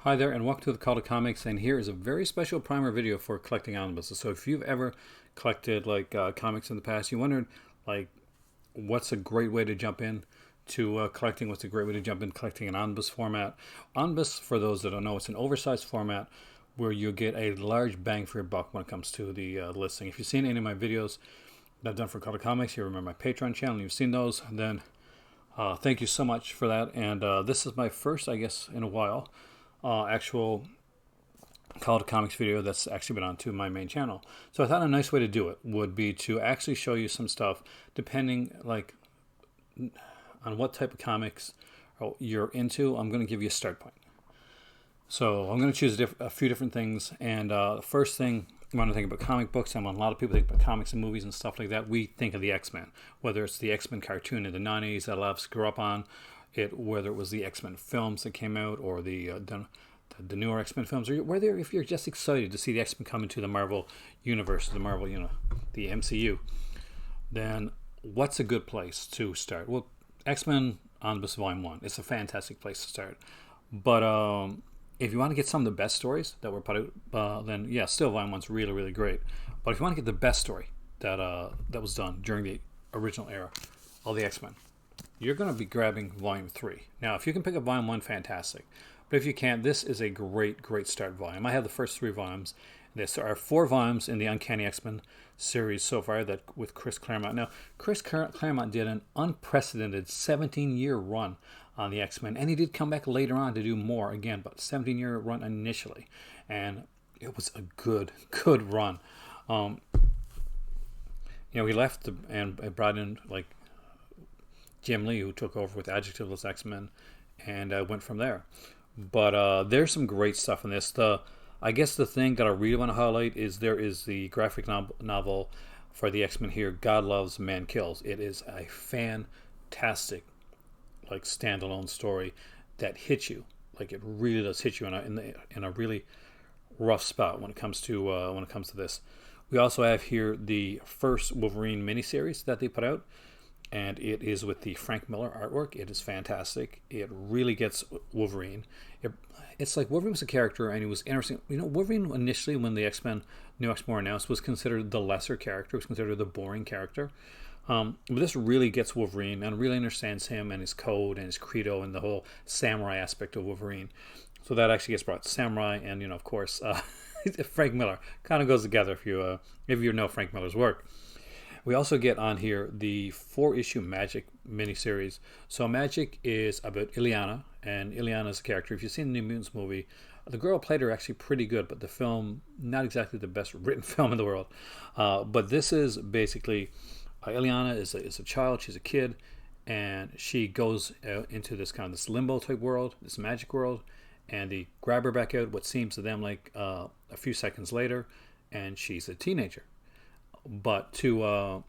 Hi there and welcome to the Call to Comics, and here is a very special primer video for collecting omnibuses. So if you've ever collected comics in the past, you wondered like what's a great way to jump in to collecting, what's a great way to jump in collecting an omnibus format. Omnibus, for those that don't know, it's an oversized format where you get a large bang for your buck when it comes to the listing. If you've seen any of my videos that I've done for Call to Comics, you remember my Patreon channel, and you've seen those, then thank you so much for that. And this is my first, I guess, in a while, actual Call to Comics video that's actually been onto my main channel. So I thought a nice way to do it would be to actually show you some stuff depending on what type of comics you're into. I'm going to give you a start point. So I'm going to choose a few different things, and the first thing when I think about comic books, and when a lot of people think about comics and movies and stuff like that, we think of the X-Men. Whether it's the X-Men cartoon in the 90s that a lot of us grew up on, whether it was the X-Men films that came out, or the newer X-Men films, or whether if you're just excited to see the X-Men come into the Marvel universe, the MCU, then what's a good place to start? Well, X-Men Omnibus Volume 1. It's a fantastic place to start. But if you want to get some of the best stories that were put out, then yeah, still Volume 1's really, really great. But if you want to get the best story that was done during the original era of the X-Men, you're going to be grabbing Volume 3. Now, if you can pick up Volume 1, fantastic. But if you can't, this is a great, great start volume. I have the first 3 volumes. There are 4 volumes in the Uncanny XMen series so far that with Chris Claremont. Now, Chris Claremont did an unprecedented 17-year run on the X-Men, and he did come back later on to do more again, but 17-year run initially. And it was a good, good run. He left and brought in Jim Lee, who took over with Adjectiveless X-Men, and went from there. But there's some great stuff in this. I guess the thing that I really want to highlight is there is the graphic novel for the X-Men here, God Loves, Man Kills. It is a fantastic standalone story that hits you. It really does hit you in a really rough spot when it comes to this. We also have here the first Wolverine miniseries that they put out, and it is with the Frank Miller artwork. It is fantastic. It really gets Wolverine. It's like Wolverine was a character, and he was interesting. Wolverine initially, when the New X-Men were announced, was considered the lesser character. It was considered the boring character. But this really gets Wolverine and really understands him and his code and his credo and the whole samurai aspect of Wolverine. So that actually gets brought. Samurai and, of course, Frank Miller. Kind of goes together if you know Frank Miller's work. We also get on here the 4-issue Magic miniseries. So Magic is about Illyana, and Illyana is a character. If you've seen the New Mutants movie, the girl played her actually pretty good, but the film, not exactly the best written film in the world. But this is basically, Illyana is a child, she's a kid, and she goes into this limbo type world, this magic world, and they grab her back out what seems to them like a few seconds later, and she's a teenager. But to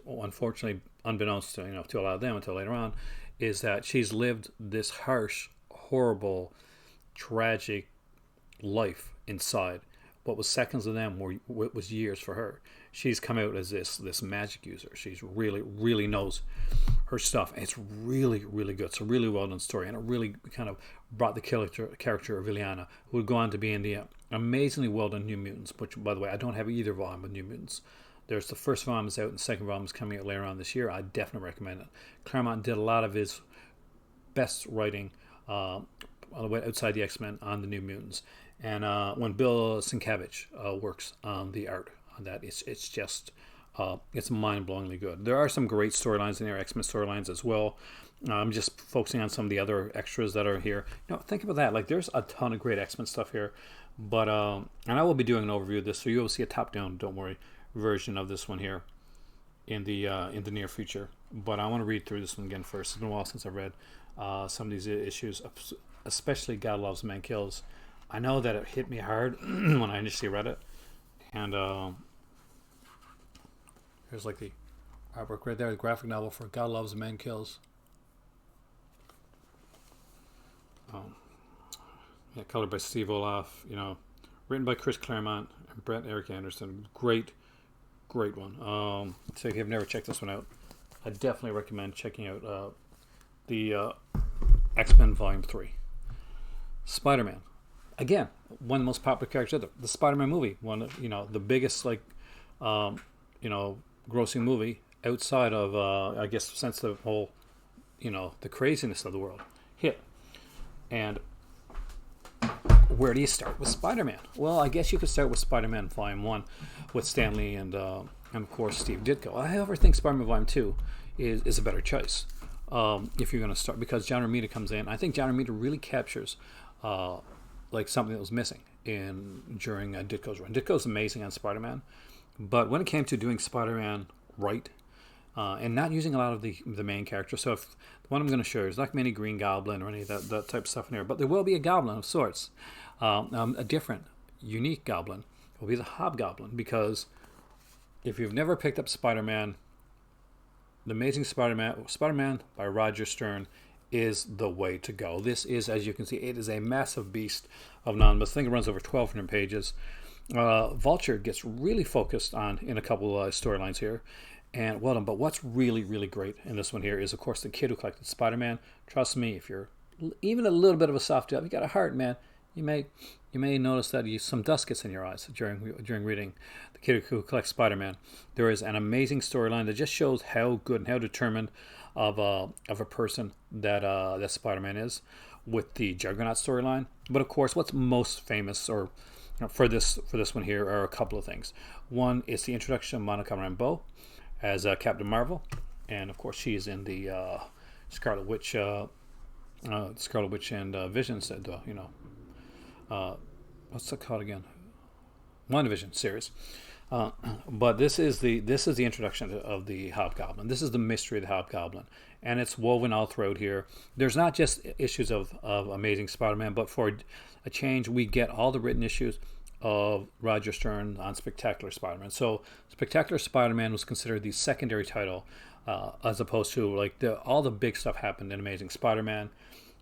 unfortunately, unbeknownst to a lot of them until later on, is that she's lived this harsh, horrible, tragic life inside. What was seconds of them was years for her. She's come out as this magic user. She's really knows her stuff, and it's really, really good. It's a really well done story, and it really kind of brought the character of Illyana, who would go on to be in the amazingly well done New Mutants, which, by the way, I don't have either volume of New Mutants. There's the first volume is out, and the second volume is coming out later on this year. I definitely recommend it. Claremont did a lot of his best writing outside the X-Men on the New Mutants, and when Bill Sienkiewicz works on the art on that, it's just it's mind-blowingly good. There are some great storylines in there, X-Men storylines as well. I'm just focusing on some of the other extras that are here. Think about that. There's a ton of great X-Men stuff here. But and I will be doing an overview of this, so you will see a top-down, don't worry, version of this one here in the near future. But I want to read through this one again first. It's been a while since I read some of these issues, especially God Loves, Man Kills. I know that it hit me hard when I initially read it, and here's the artwork right there, the graphic novel for God Loves, Man Kills. Colored by Steve Olaf, written by Chris Claremont and Brett Eric Anderson. Great one. So if you've never checked this one out, I definitely recommend checking out the X-Men Volume 3. Spider-Man. Again, one of the most popular characters ever. The Spider-Man movie, one of, the biggest um, grossing movie outside of I guess since the whole the craziness of the world hit. And where do you start with Spider-Man? Well, I guess you could start with Spider-Man Volume 1 with Stan Lee and of course Steve Ditko. I however think Spider-Man Volume 2 is a better choice if you're going to start, because John Romita comes in. I think John Romita really captures like something that was missing during Ditko's run. Ditko's amazing on Spider-Man, but when it came to doing Spider-Man right, and not using a lot of the main characters. So if the one I'm going to show you is not many Green Goblin or any of that type of stuff in here, but there will be a Goblin of sorts. A different, unique Goblin will be the Hobgoblin, because if you've never picked up Spider-Man, The Amazing Spider-Man by Roger Stern is the way to go. This is, as you can see, it is a massive beast of Omnibus. I think it runs over 1,200 pages. Vulture gets really focused on in a couple of storylines here, and well done. But what's really, really great in this one here is, of course, the kid who collected Spider-Man. Trust me, if you're even a little bit of a soft job, you got a heart, man. You may notice that some dust gets in your eyes during reading The Kid Who Collects Spider-Man. There is an amazing storyline that just shows how good and how determined of a person that Spider-Man is, with the Juggernaut storyline. But of course, what's most famous for this one here are a couple of things. One is the introduction of Monica Rambeau as Captain Marvel, and of course she is in the Scarlet Witch and Vision said what's it called again? WandaVision series. But this is the introduction of the Hobgoblin. This is the mystery of the Hobgoblin, and it's woven all throughout here. There's not just issues of Amazing Spider-Man, but for a change, we get all the written issues of Roger Stern on Spectacular Spider-Man. So Spectacular Spider-Man was considered the secondary title, as opposed to all the big stuff happened in Amazing Spider-Man.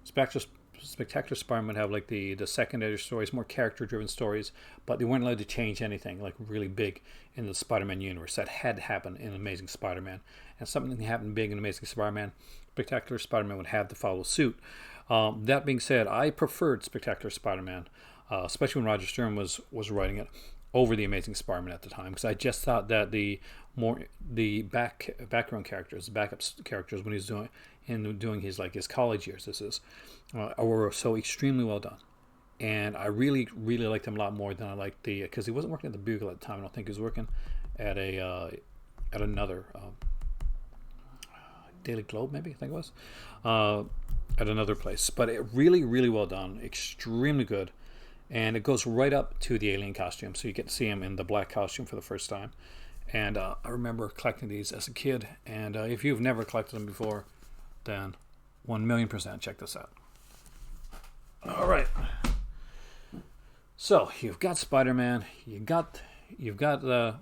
Spectacular Spider-Man would have the secondary stories, more character-driven stories, but they weren't allowed to change anything really big in the Spider-Man universe. That had to happen in Amazing Spider-Man, and something that happened big in Amazing Spider-Man, Spectacular Spider-Man would have to follow suit. That being said, I preferred Spectacular Spider-Man, especially when Roger Stern was writing it, over the Amazing Spider-Man at the time, because I just thought that the background characters, the backup characters when he's doing his college years, were so extremely well done, and I really, really liked him a lot more than I liked because he wasn't working at the Bugle at the time. I don't think he was working at another Daily Globe, maybe I think it was at another place. But it really, really well done, extremely good, and it goes right up to the alien costume, so you get to see him in the black costume for the first time. And I remember collecting these as a kid, and if you've never collected them before, then 1,000,000% check this out. All right. So you've got Spider-Man, you've got the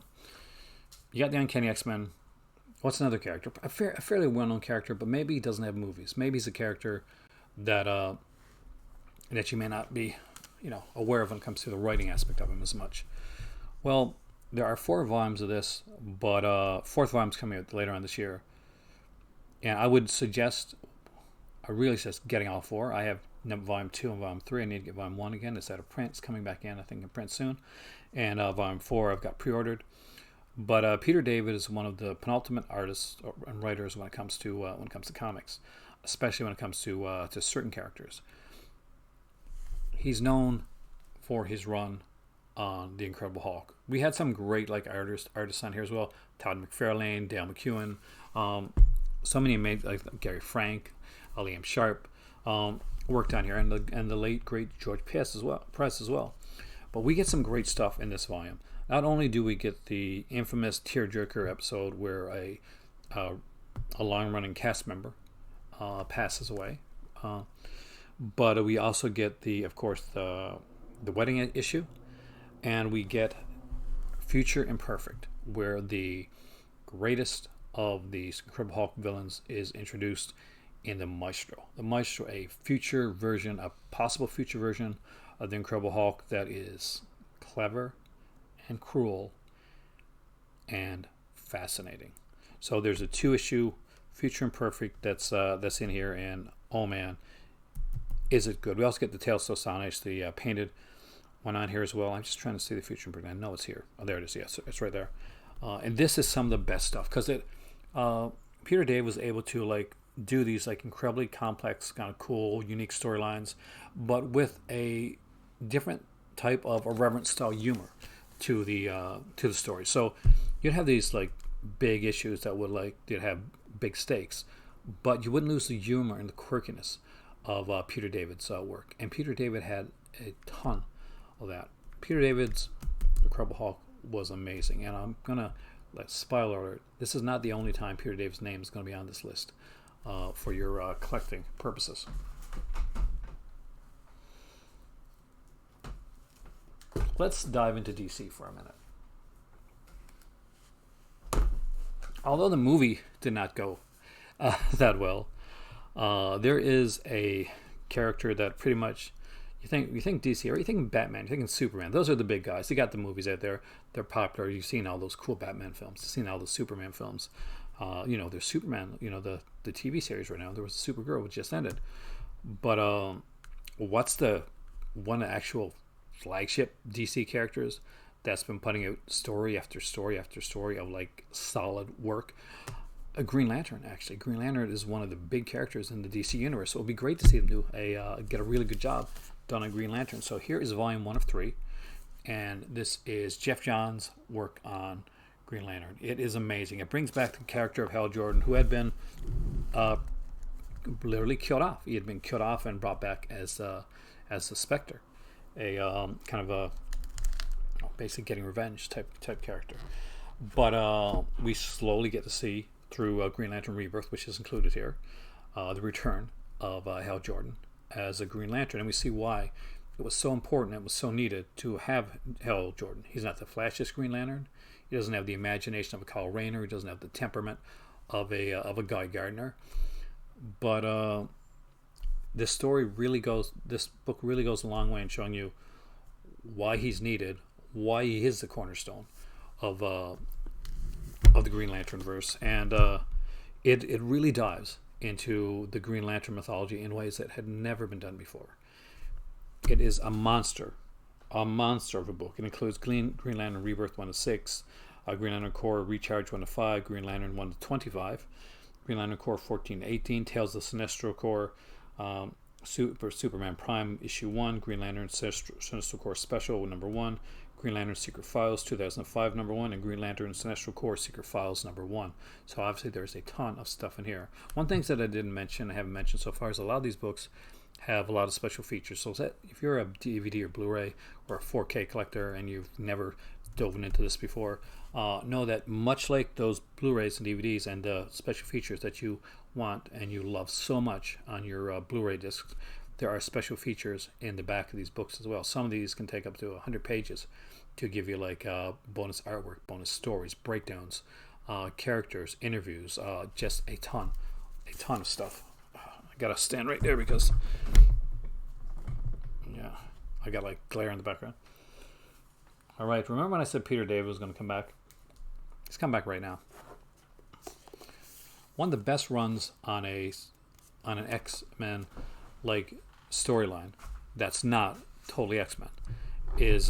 Uncanny XMen. What's another character? A fairly well-known character, but maybe he doesn't have movies. Maybe he's a character that you may not be aware of when it comes to the writing aspect of him as much. Well, there are 4 volumes of this, but 4th volume's coming out later on this year. And I really suggest getting all 4. I have volume 2 and volume 3. I need to get volume 1 again. It's out of print. It's coming back in, I think, in print soon. And volume 4 I've got pre-ordered. But Peter David is one of the penultimate artists and writers when it comes to comics, especially when it comes to certain characters. He's known for his run on The Incredible Hulk. We had some great artists on here as well. Todd McFarlane, Dale McEwen, so many amazing, Gary Frank, Liam Sharp, worked on here, and the late great George Press as well. But we get some great stuff in this volume. Not only do we get the infamous tearjerker episode where a long-running cast member passes away, but we also get the wedding issue, and we get Future Imperfect, where the greatest of the Incredible Hulk villains is introduced in the Maestro. The Maestro, a possible future version of the Incredible Hulk that is clever and cruel and fascinating. So there's a 2-issue Future Imperfect that's in here, and oh man, is it good? We also get the Tales to Astonish, the painted one on here as well. I'm just trying to see the feature print. I know it's here. Oh, there it is. Yes, it's right there. And this is some of the best stuff because Peter David was able to like do these like incredibly complex, kind of cool, unique storylines, but with a different type of irreverent style humor to the story. So you'd have these like big issues that would like you'd have big stakes, but you wouldn't lose the humor and the quirkiness of Peter David's work. And Peter David had a ton of that. Peter David's Incredible Hulk was amazing, and I'm gonna spoiler alert. This is not the only time Peter David's name is going to be on this list for your collecting purposes. Let's dive into DC for a minute. Although the movie did not go that well, there is a character that pretty much you think DC or you think Batman, you're thinking Superman. Those are the big guys. You got the movies out there; they're popular. You've seen all those cool Batman films. You've seen all the Superman films. There's Superman. The TV series right now. There was Supergirl, which just ended. But what's the one actual flagship DC characters that's been putting out story after story after story of like solid work? A Green Lantern, actually. Green Lantern is one of the big characters in the DC universe, so it would be great to see them do get a really good job done on Green Lantern. So here is volume 1 of 3, and this is Jeff Johns' work on Green Lantern. It is amazing. It brings back the character of Hal Jordan, who had been literally killed off. He had been killed off and brought back as the Spectre, a kind of a basically getting revenge type character. But we slowly get to see through Green Lantern Rebirth, which is included here, the return of Hal Jordan as a Green Lantern, and we see why it was so important, it was so needed to have Hal Jordan. He's not the flashiest Green Lantern. He doesn't have the imagination of a Kyle Rayner. He doesn't have the temperament of a Guy Gardner. But this book really goes a long way in showing you why he's needed, why he is the cornerstone of the Green Lantern verse, and it really dives into the Green Lantern mythology in ways that had never been done before. It is a monster of a book. It includes Green Lantern Rebirth 1 to 6, Green Lantern Corps Recharge 1 to 5, Green Lantern 1 to 25, Green Lantern Corps 14 to 18, Tales of Sinestro Corps, Superman Prime Issue 1, Green Lantern Sinestro Corps Special number 1, Green Lantern Secret Files 2005 number 1, and Green Lantern Sinestro Corps Secret Files number 1. So obviously there's a ton of stuff in here. One thing that I haven't mentioned so far is a lot of these books have a lot of special features. So if you're a DVD or Blu-ray or a 4K collector and you've never dove into this before, know that much like those Blu-rays and DVDs and the special features that you want and you love so much on your Blu-ray discs, there are special features in the back of these books as well. Some of these can take up to 100 pages to give you like bonus artwork, bonus stories, breakdowns, characters, interviews, just a ton of stuff. I gotta stand right there because I got like glare in the background. All right, remember when I said Peter David was going to come back? He's come back right now. One of the best runs on an X-Men like storyline that's not totally X-Men is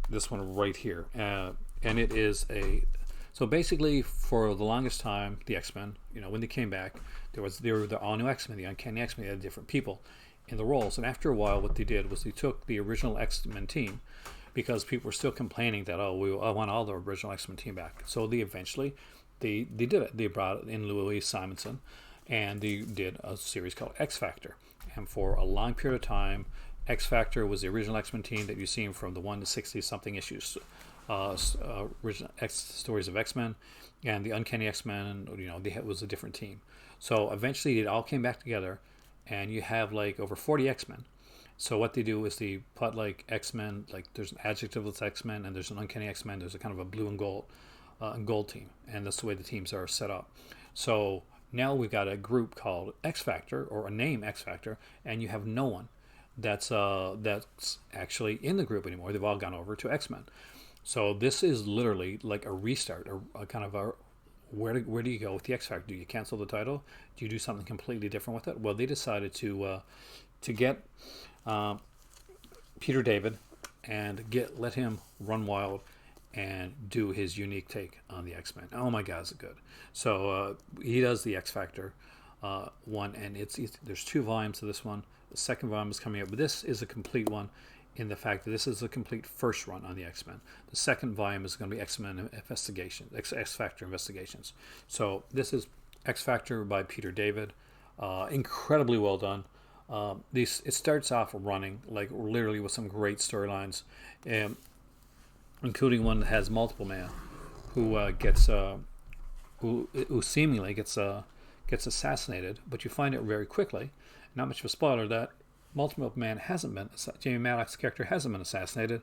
this one right here, and it is so basically for the longest time the X-Men, when they came back, they were the all new X-Men, the Uncanny XMen. They had different people in the roles, and after a while what they did was they took the original X-Men team, because people were still complaining that I want all the original X-Men team back. So they eventually they did it. They brought in Louis Simonson, and they did a series called XFactor. And for a long period of time, XFactor was the original X-Men team that you see from the 1 to 60 something issues, original stories of X-Men, and the Uncanny XMen. Was a different team. So eventually it all came back together, and you have like over 40 X-Men. So what they do is they put like X-Men, like there's an adjectiveless X-Men and there's an Uncanny X-Men. There's a kind of a blue and gold team, and that's the way the teams are set up. So now we've got a group called XFactor, or a name XFactor, and you have no one that's actually in the group anymore. They've all gone over to X-Men. So this is literally like a restart, a kind of a where do you go with the X-Factor? Do you cancel the title? Do you do something completely different with it? Well, they decided to to get Peter David and let him run wild and do his unique take on the X-Men. Oh my God, is it good? So he does the XFactor one, and there's 2 volumes of this one. The second volume is coming up, but this is a complete one in the fact that this is a complete first run on the X-Men. The second volume is going to be X-Men Investigations, XFactor Investigations. So this is XFactor by Peter David. Incredibly well done. It starts off running like literally with some great storylines, including one that has Multiple Man, who seemingly gets assassinated, but you find out very quickly, not much of a spoiler, that Multiple Man Jamie Madrox's character hasn't been assassinated.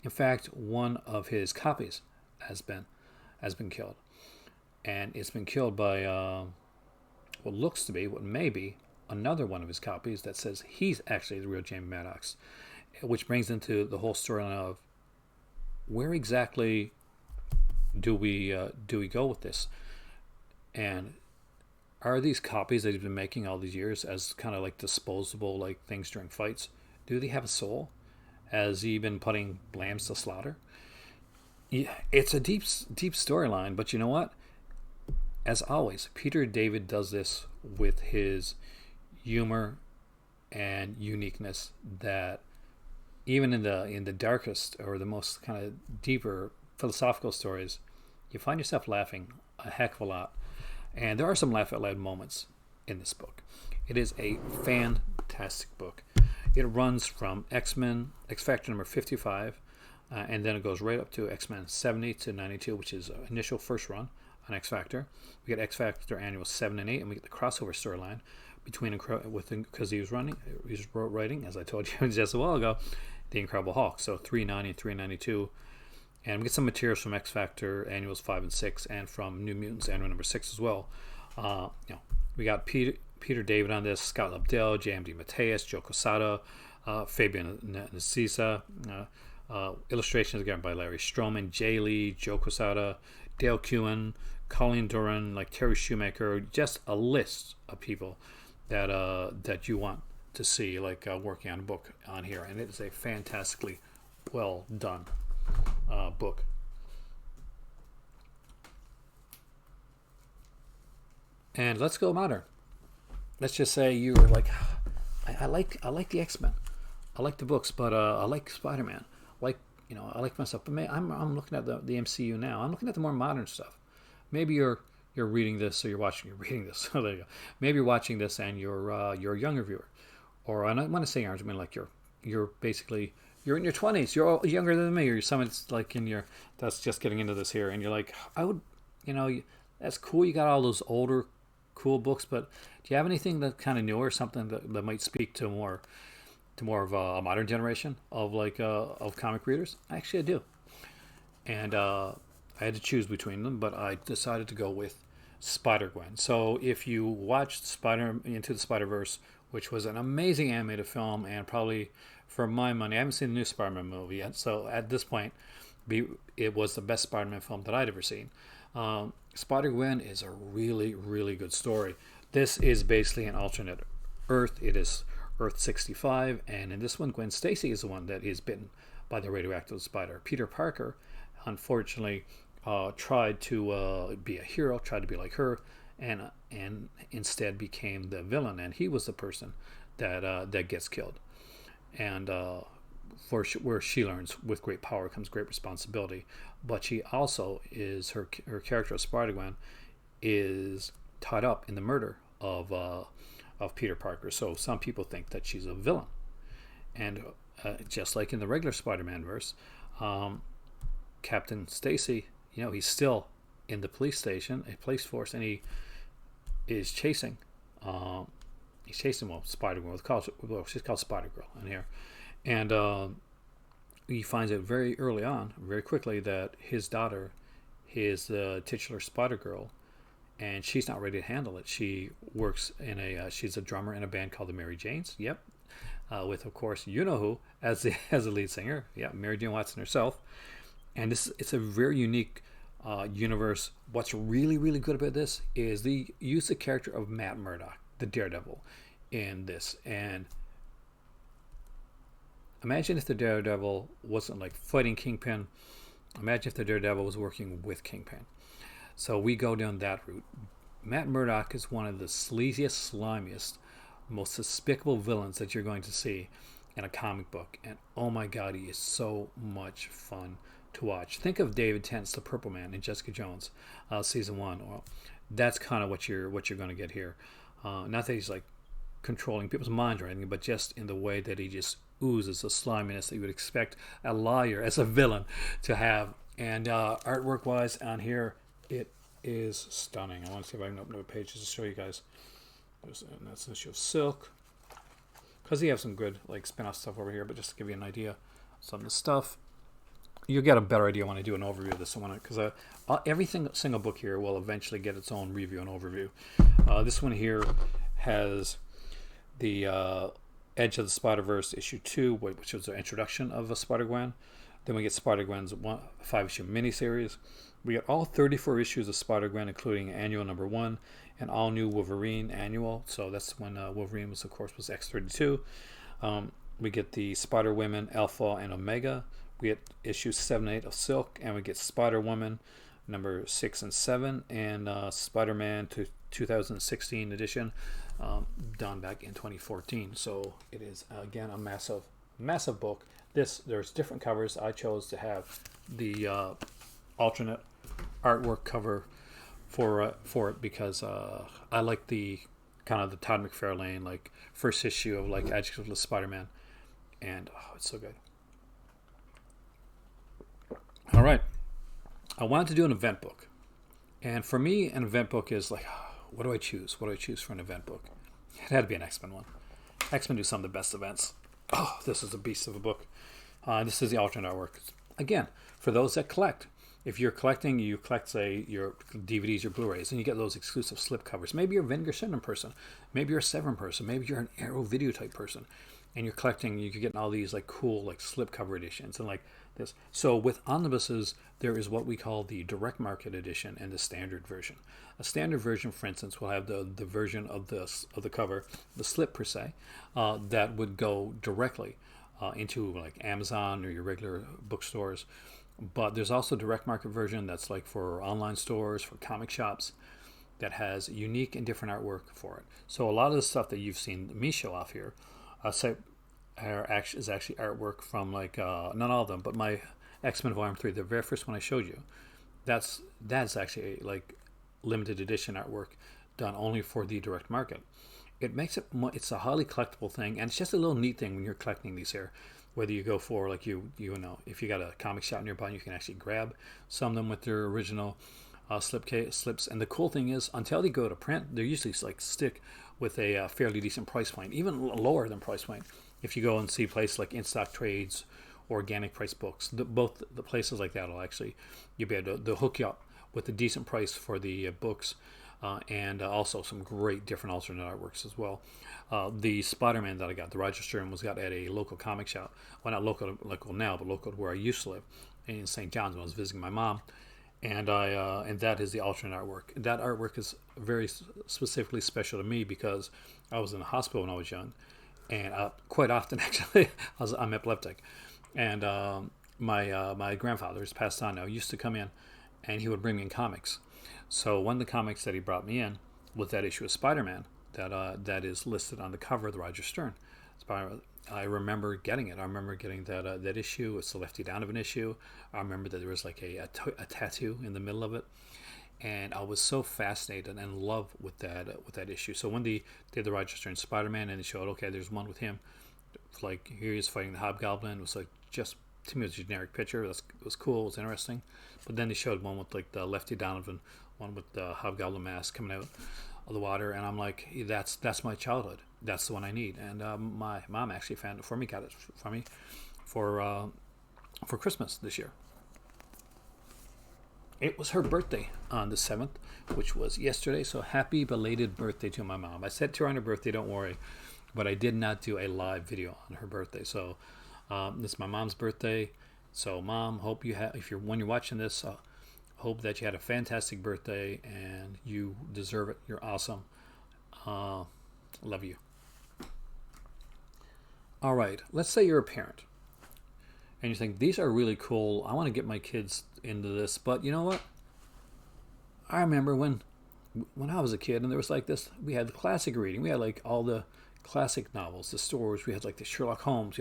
In fact, one of his copies has been killed, and it's been killed by what may be another one of his copies that says he's actually the real Jamie Madrox, which brings into the whole storyline of where exactly do we go with this, and are these copies that he's been making all these years as kind of like disposable like things during fights? Do they have a soul? Has he been putting lambs to slaughter? Yeah, it's a deep storyline, but you know what? As always, Peter David does this with his humor and uniqueness that even in the darkest or the most kind of deeper philosophical stories, you find yourself laughing a heck of a lot. And there are some laugh out loud moments in this book. It is a fantastic book. It runs from X-Men, XFactor number 55, and then it goes right up to X-Men 70 to 92, which is initial first run on XFactor. We get XFactor Annual 7 and 8, and we get the crossover storyline because he was writing, as I told you just a while ago, the Incredible Hulk. So 390 and 392. And we get some materials from XFactor Annuals 5 and 6, and from New Mutants Annual number 6 as well. We got Peter David on this, Scott Lobdell, J.M.D. Mateus, Joe Quesada, Fabian Nicieza. Illustrations again by Larry Stroman, Jay Lee, Joe Quesada, Dale Keown, Colleen Duran, like Terry Shoemaker. Just a list of people that you want to see working on a book on here, and it is a fantastically well done book. And let's go modern. Let's just say you were like, I like the X-Men, I like the books, but I like Spider-Man, I like myself. But I'm looking at the MCU now. I'm looking at the more modern stuff. Maybe you're reading this, or you're reading this. So there you go. Maybe you're watching this and you're a younger viewer, or I don't want to say younger. I mean like you're basically. You're in your 20s. You're all younger than me, or you're someone that's like that's just getting into this here, and you're like, I would, that's cool. You got all those older, cool books, but do you have anything that kind of newer, something that might speak to more of a modern generation of comic readers? Actually, I do, and I had to choose between them, but I decided to go with SpiderGwen. So if you watched Into the Spider-Verse, which was an amazing animated film, and probably, for my money, I haven't seen the new Spider-Man movie yet, so at this point, it was the best Spider-Man film that I'd ever seen. Spider-Gwen is a really, really good story. This is basically an alternate Earth. It is Earth 65, and in this one, Gwen Stacy is the one that is bitten by the radioactive spider. Peter Parker, unfortunately, tried to be a hero, tried to be like her, and instead became the villain, and he was the person that gets killed. And where she learns, with great power comes great responsibility. But she also is her character of Spider-Gwen is tied up in the murder of Peter Parker. So some people think that she's a villain, and just like in the regular Spider-Man verse, Captain Stacy, he's still in the police station, a police force, and he is chasing. He's chasing Spider-Gwen. She's called Spider-Girl in here, and he finds out very early on, very quickly, that his daughter is the titular Spider-Girl, and she's not ready to handle it. She works she's a drummer in a band called the Mary Janes. Yep, with, of course, who as the lead singer. Yeah, Mary Jane Watson herself. And it's a very unique universe. What's really, really good about this is the use of character of Matt Murdock, the Daredevil, in this. And Imagine if the Daredevil wasn't like fighting Kingpin. Imagine if the Daredevil was working with Kingpin. So we go down that route. Matt Murdock is one of the sleaziest, slimiest, most despicable villains that you're going to see in a comic book. And oh my god, he is so much fun to watch. Think of David Tennant's The Purple Man in Jessica Jones, season 1. Well, that's kind of what you're going to get here. Not that he's like controlling people's minds or anything, but just in the way that he just oozes the sliminess that you would expect a liar as a villain to have. And artwork wise on here, it is stunning. I want to see if I can open up a page just to show you guys. And that's an issue of Silk, because you have some good like spin-off stuff over here, but just to give you an idea of some of the stuff, you'll get a better idea when I do an overview of this one, because every single book here will eventually get its own review and overview. This one here has the Edge of the Spider-Verse issue 2, which was the introduction of a SpiderGwen. Then we get SpiderGwen's 5-issue miniseries. We get all 34 issues of SpiderGwen, including annual number 1 and all new Wolverine annual. So that's when Wolverine was, of course, was X-32. We get the Spider-Women Alpha and Omega. We get issues 7 and 8 of Silk, and we get Spider-Woman number 6 and 7, and Spider-Man 2016 edition, done back in 2014. So it is again a massive book. There's different covers. I chose to have the alternate artwork cover for it because I like the kind of the Todd McFarlane like first issue of like Adjectiveless Spider-Man, and it's so good. All right, I wanted to do an event book, and for me, an event book is like, what do I choose? What do I choose for an event book? It had to be an X-Men one. X-Men do some of the best events. Oh, this is a beast of a book. This is the alternate artwork. Again, for those that collect, if you're collecting, you collect, say, your DVDs, your Blu-rays, and you get those exclusive slip covers. Maybe you're a Vinegar Syndrome person. Maybe you're a Severin person. Maybe you're an Arrow Video type person. And you're collecting, you're getting all these like cool like slip cover editions and like this. So with omnibuses, there is what we call the direct market edition and the standard version. A standard version, for instance, will have the version of the cover, the slip per se, that would go directly into like Amazon or your regular bookstores. But there's also a direct market version that's like for online stores, for comic shops, that has unique and different artwork for it. So a lot of the stuff that you've seen me show off here is actually artwork from like not all of them, but my X-Men Volume 3, the very first one I showed you. That's actually like limited edition artwork done only for the direct market. It makes it's a highly collectible thing, and it's just a little neat thing when you're collecting these here. Whether you go for like you know, if you got a comic shop nearby, you can actually grab some of them with their original slips. And the cool thing is, until they go to print, they're usually like stick with a fairly decent price point, even lower than price point. If you go and see places like In Stock Trades, Organic Price Books, both the places like that will actually, you'll be able to hook you up with a decent price for the books, and also some great different alternate artworks as well. The Spider-Man that I got, the Roger Stern, was got at a local comic shop. Well, not local now, but local to where I used to live in St. John's when I was visiting my mom. And and that is the alternate artwork. That artwork is very specifically special to me because I was in the hospital when I was young, and quite often actually I'm epileptic, and my grandfather, who's passed on now, used to come in, and he would bring me in comics. So one of the comics that he brought me in was that issue of Spider-Man that is listed on the cover of the Roger Stern. I remember getting it. I remember getting that issue. It's the Lefty Donovan issue. I remember that there was like a tattoo in the middle of it, and I was so fascinated and in love with that issue. So when they did the Roger Stern Spider-Man and they showed, okay, there's one with him, like here he is fighting the Hobgoblin. It was like, just to me, it was a generic picture. It was cool. It was interesting. But then they showed one with like the Lefty Donovan, one with the Hobgoblin mask coming out of the water, and I'm like, that's my childhood. That's the one I need. And my mom actually found it for me, got it for me for Christmas this year. It was her birthday on the 7th, which was yesterday. So happy belated birthday to my mom. I said to her on her birthday, don't worry, but I did not do a live video on her birthday. So this is my mom's birthday. So mom, hope you have, when you're watching this, hope that you had a fantastic birthday and you deserve it. You're awesome. Love you. All right, let's say you're a parent and you think these are really cool. I want to get my kids into this, but you know what? I remember when I was a kid, and there was like this. We had the classic reading. We had like all the classic novels, the stories. We had like the Sherlock Holmes.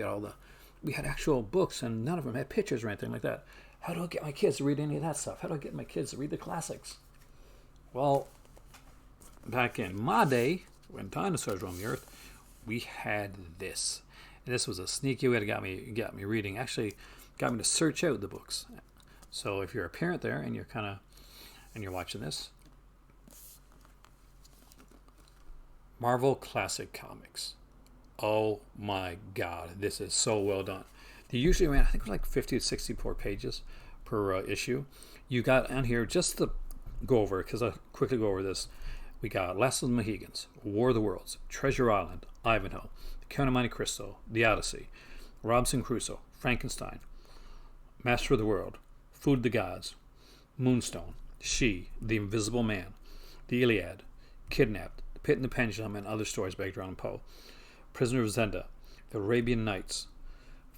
We had actual books, and none of them had pictures or anything like that. How do I get my kids to read any of that stuff? How do I get my kids to read the classics? Well, back in my day, when dinosaurs roamed the earth, we had this. And this was a sneaky way to got me reading. Actually, got me to search out the books. So if you're a parent there and you're watching this, Marvel Classic Comics. Oh my God, this is so well done. They usually ran, I think it was like 50 to 64 pages per issue. You got on here, just to go over it, because I'll quickly go over this. We got Last of the Mohegans, War of the Worlds, Treasure Island, Ivanhoe, The Count of Monte Cristo, The Odyssey, Robinson Crusoe, Frankenstein, Master of the World, Food of the Gods, Moonstone, She, The Invisible Man, The Iliad, Kidnapped, The Pit and the Pendulum, and other stories by Edgar Allan Poe, Prisoner of Zenda, The Arabian Nights,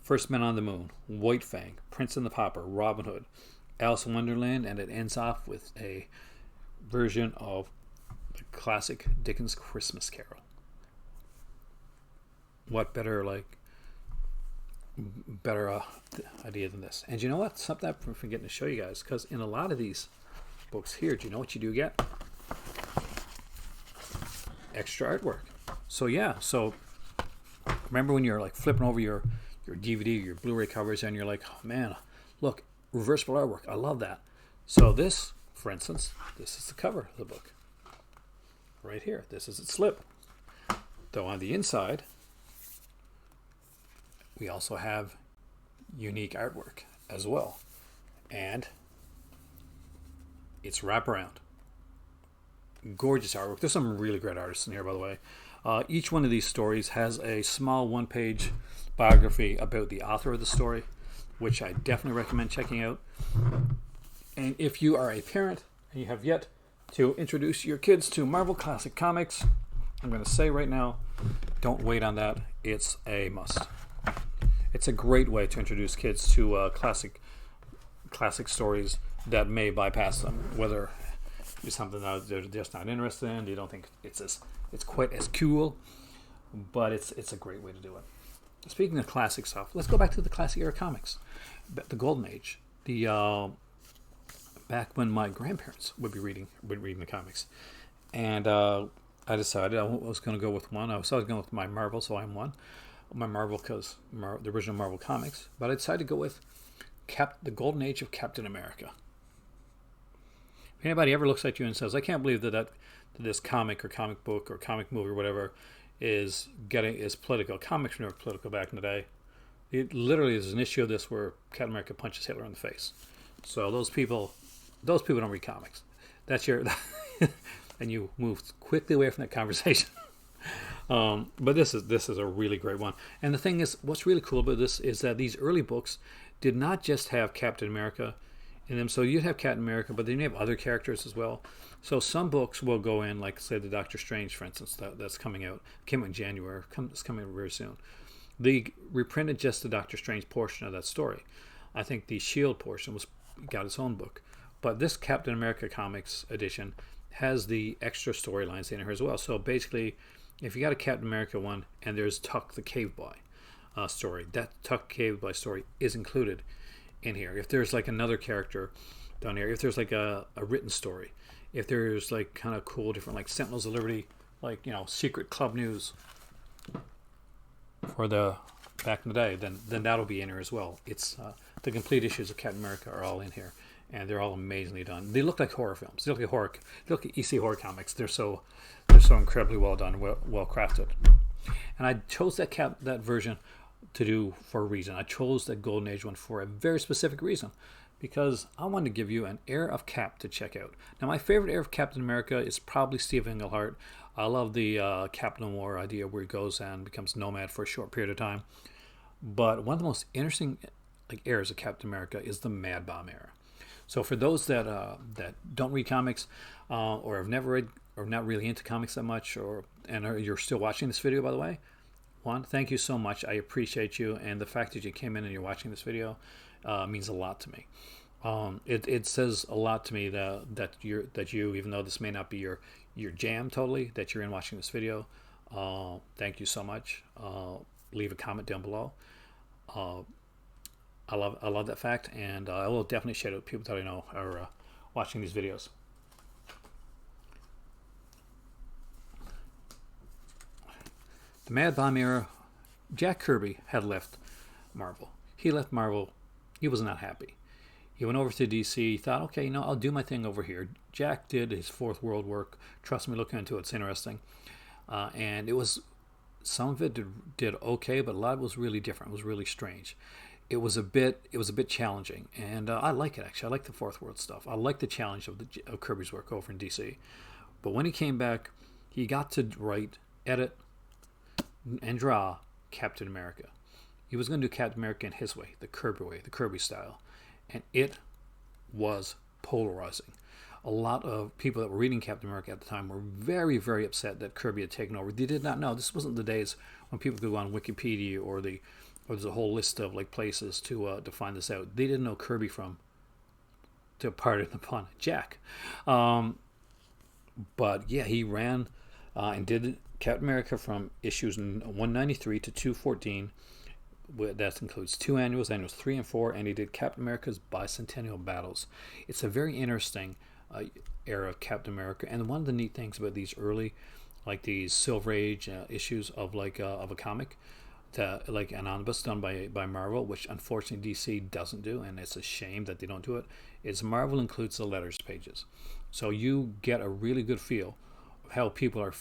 First Men on the Moon, White Fang, Prince and the Pauper, Robin Hood, Alice in Wonderland, and it ends off with a version of the classic Dickens Christmas Carol. What better idea than this? And you know what? Something I'm forgetting to show you guys, because in a lot of these books here, do you know what you do get? Extra artwork. So remember when you're like flipping over your DVD, your Blu-ray covers, and you're like, oh man, look, reversible artwork. I love that. So this, for instance, this is the cover of the book. Right here. This is its slip. Though on the inside, we also have unique artwork as well. And it's wraparound. Gorgeous artwork. There's some really great artists in here, by the way. Each one of these stories has a small one-page biography about the author of the story, which I definitely recommend checking out. And if you are a parent and you have yet to introduce your kids to Marvel Classic Comics, I'm going to say right now, don't wait on that. It's a must. It's a great way to introduce kids to classic stories that may bypass them, whether it's something that they're just not interested in, you don't think it's quite as cool, but it's a great way to do it. Speaking of classic stuff, let's go back to the classic era comics, the Golden Age, back when my grandparents would be reading the comics, and I decided I was going to go with one. I was always going with my Marvel, so I'm one. My Marvel because the original Marvel comics, but I decided to go with the Golden Age of Captain America. If anybody ever looks at you and says, "I can't believe that this comic or comic book or comic movie or whatever is political," comics were political back in the day. It literally is an issue of this where Captain America punches Hitler in the face. So those people don't read comics. That's your and you move quickly away from that conversation. But this is a really great one. And the thing is, what's really cool about this is that these early books did not just have Captain America in them. So you'd have Captain America, but then you have other characters as well. So some books will go in, like say the Doctor Strange, for instance, that's coming out. Came out in January. It's coming out very soon. They reprinted just the Doctor Strange portion of that story. I think the Shield portion got its own book. But this Captain America Comics edition has the extra storylines in here as well. So basically, if you got a Captain America one and there's Tuck the Cave Boy story, that Tuck Cave Boy story is included in here. If there's like another character down here, if there's like a written story, if there's like kind of cool different like Sentinels of Liberty, like secret club news for the back in the day, then that'll be in here as well. It's the complete issues of Captain America are all in here, and they're all amazingly done. They look like horror films. They look like EC horror comics. They're so incredibly well done, well crafted. And I chose that version to do for a reason. I chose that Golden Age one for a very specific reason, because I wanted to give you an Heir of Cap to check out. Now, my favorite Heir of Captain America is probably Steve Englehart. I love the Captain War idea where he goes and becomes nomad for a short period of time. But one of the most interesting heirs of Captain America is the Mad Bomb era. So for those that don't read comics or have never read or not really into comics that much, you're still watching this video, by the way, Juan, thank you so much. I appreciate you, and the fact that you came in and you're watching this video means a lot to me. It says a lot to me that you, even though this may not be your jam totally, that you're in watching this video. Thank you so much. Leave a comment down below. I love that fact, and I will definitely share it with people that I know are watching these videos. The Mad Bomb era, Jack Kirby had left Marvel. He left Marvel. He was not happy. He went over to DC. He thought, okay, I'll do my thing over here. Jack did his Fourth World work. Trust me, look into it. It's interesting. And it was, some of it did okay, but a lot was really different. It was really strange. It was a bit challenging, and I like it actually. I like the Fourth World stuff. I like the challenge of Kirby's work over in DC. But when he came back, he got to write, edit, and draw Captain America. He was going to do Captain America in his way, the Kirby style, and it was polarizing. A lot of people that were reading Captain America at the time were very, very upset that Kirby had taken over. They did not know. This wasn't the days when people could go on Wikipedia or there's a whole list of like places to find this out. They didn't know Kirby from, to pardon the pun, Jack. But yeah, he ran and did Captain America from issues 193 to 214. That includes 2 annuals 3 and 4, and he did Captain America's Bicentennial Battles. It's a very interesting era of Captain America, and one of the neat things about these early, like these Silver Age issues of of a comic, like an omnibus done by Marvel, which unfortunately DC doesn't do, and it's a shame that they don't do it, is Marvel includes the letters pages. So you get a really good feel of how people are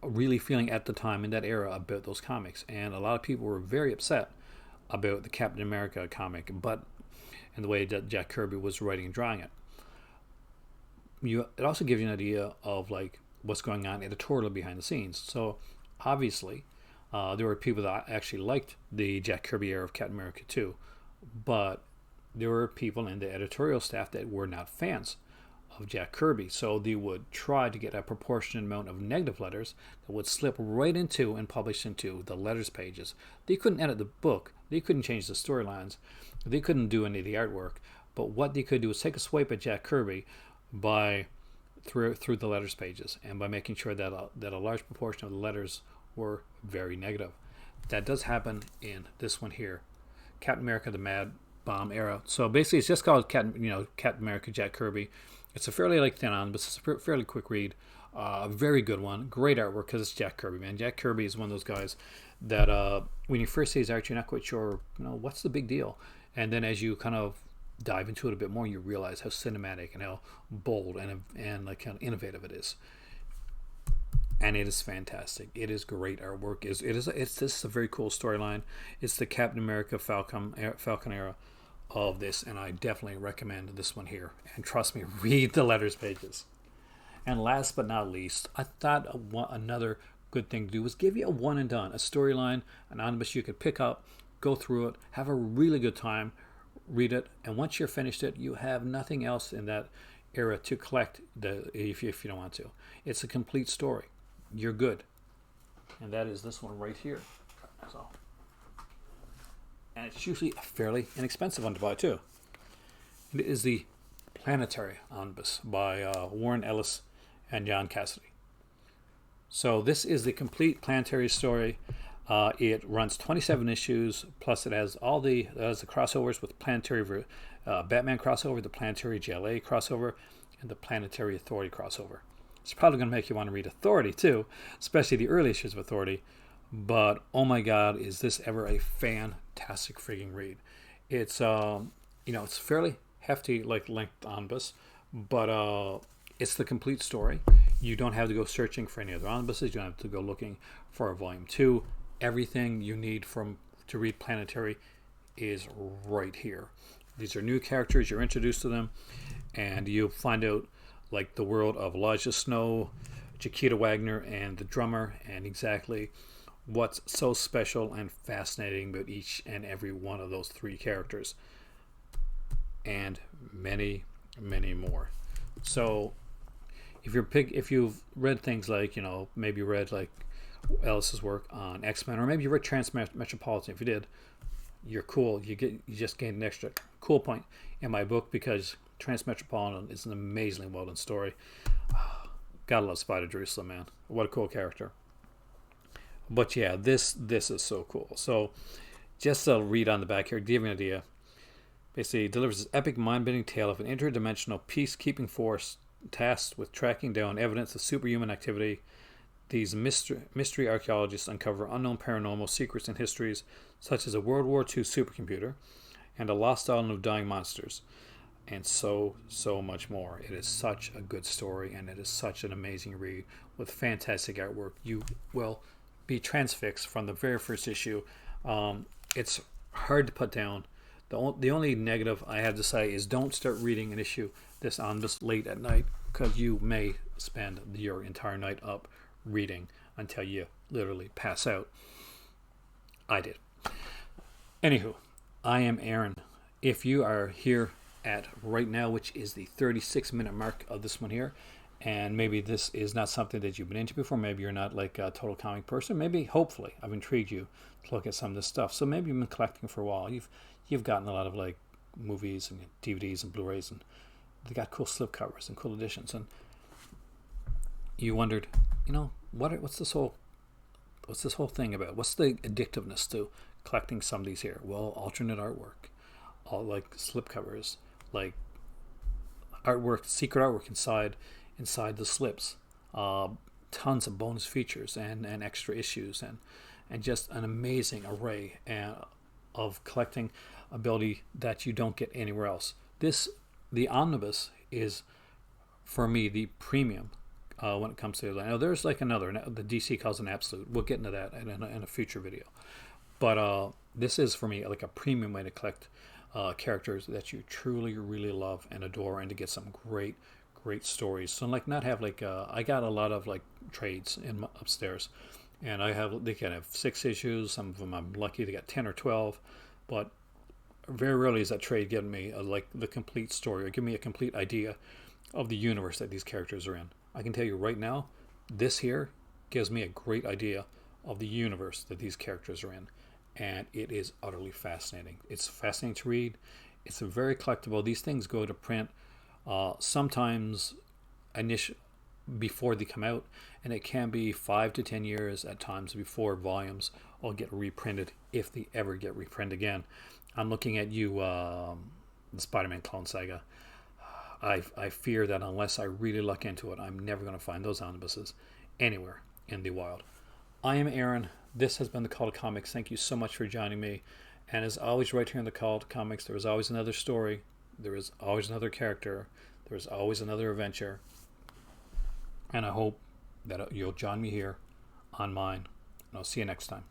really feeling at the time in that era about those comics. And a lot of people were very upset about the Captain America comic, and the way that Jack Kirby was writing and drawing it. It also gives you an idea of like what's going on editorially behind the scenes. So obviously there were people that actually liked the Jack Kirby era of Captain America too, but there were people in the editorial staff that were not fans of Jack Kirby, so they would try to get a proportionate amount of negative letters that would slip right into and publish into the letters pages. They couldn't edit the book, they couldn't change the storylines, they couldn't do any of the artwork, but what they could do is take a swipe at Jack Kirby through the letters pages, and by making sure that a large proportion of the letters were very negative. That does happen in this one here, Captain America: The Mad Bomb Era. So basically, it's just called Captain America Jack Kirby. It's a fairly thin on, but it's a fairly quick read. A very good one. Great artwork because it's Jack Kirby, man. Jack Kirby is one of those guys that when you first see his art, you're not quite sure, what's the big deal. And then as you kind of dive into it a bit more, you realize how cinematic and how bold and like kind of innovative it is. And it is fantastic. It is great artwork. This is a very cool storyline. It's the Captain America Falcon era of this, and I definitely recommend this one here. And trust me, read the letters pages. And last but not least, I thought another good thing to do was give you a one and done, a storyline, an omnibus you could pick up, go through it, have a really good time, read it, and once you're finished it, you have nothing else in that era to collect if you don't want to. It's a complete story. You're good. And that is this one right here. So, and it's usually a fairly inexpensive one to buy too. It is the Planetary Omnibus by Warren Ellis and John Cassidy. So this is the complete Planetary story. It runs 27 issues, plus it has the crossovers with Planetary Batman crossover, the Planetary JLA crossover, and the Planetary Authority crossover. It's probably going to make you want to read Authority too, especially the early issues of Authority. But oh my God, is this ever a fantastic freaking read? It's it's fairly hefty length omnibus, but it's the complete story. You don't have to go searching for any other omnibuses. You don't have to go looking for a volume 2. Everything you need to read Planetary is right here. These are new characters. You're introduced to them, and you find out like the world of Elijah Snow, Chiquita Wagner, and the drummer, and exactly what's so special and fascinating about each and every one of those 3 characters, and many, many more. So if you've read things like maybe read like Ellis's work on X-Men, or maybe you read Transmetropolitan. If you did, you're cool. You just gained an extra cool point in my book, because Transmetropolitan is an amazingly well done story. Gotta love Spider Jerusalem, man. What a cool character. But yeah, this is so cool. So just to read on the back here, give you an idea. Basically, it delivers this epic, mind-bending tale of an interdimensional peacekeeping force tasked with tracking down evidence of superhuman activity. These mystery archaeologists uncover unknown paranormal secrets and histories, such as a World War II supercomputer and a lost island of dying monsters, and so much more. It is such a good story, and it is such an amazing read with fantastic artwork. You will be transfixed from the very first issue. It's hard to put down. The only negative I have to say is don't start reading an issue this late at night, because you may spend your entire night up reading until you literally pass out. I did. Anywho, I am Aaron. If you are here at right now, which is the 36-minute mark of this one here, and maybe this is not something that you've been into before, maybe you're not like a total comic person, maybe hopefully I've intrigued you to look at some of this stuff. So maybe you've been collecting for a while. You've gotten a lot of like movies and DVDs and Blu-rays, and they got cool slipcovers and cool editions, and you wondered, what's this whole thing about? What's the addictiveness to collecting some of these here? Well, alternate artwork, all like slipcovers, like artwork, secret artwork inside the slips, tons of bonus features and extra issues, and just an amazing array of collecting ability that you don't get anywhere else. The Omnibus is, for me, the premium when it comes to it. Now, there's like another, the DC calls an absolute. We'll get into that in a future video. But this is, for me, like a premium way to collect characters that you truly, really love and adore, and to get some great stories. So, like, not have like I got a lot of like trades in upstairs, and they can have 6 issues. Some of them I'm lucky to get 10 or 12, but very rarely is that trade getting me like the complete story, or give me a complete idea of the universe that these characters are in. I can tell you right now, this here gives me a great idea of the universe that these characters are in, and it is utterly fascinating. It's fascinating to read. It's very collectible. These things go to print sometimes before they come out, and it can be 5 to 10 years at times before volumes will get reprinted, if they ever get reprinted again. I'm looking at you, the Spider-Man Clone Saga. I fear that unless I really look into it, I'm never going to find those omnibuses anywhere in the wild. I am Aaron. This has been the Call to Comics. Thank you so much for joining me. And as always, right here in the Call to Comics, there is always another story. There is always another character. There is always another adventure. And I hope that you'll join me here on mine. And I'll see you next time.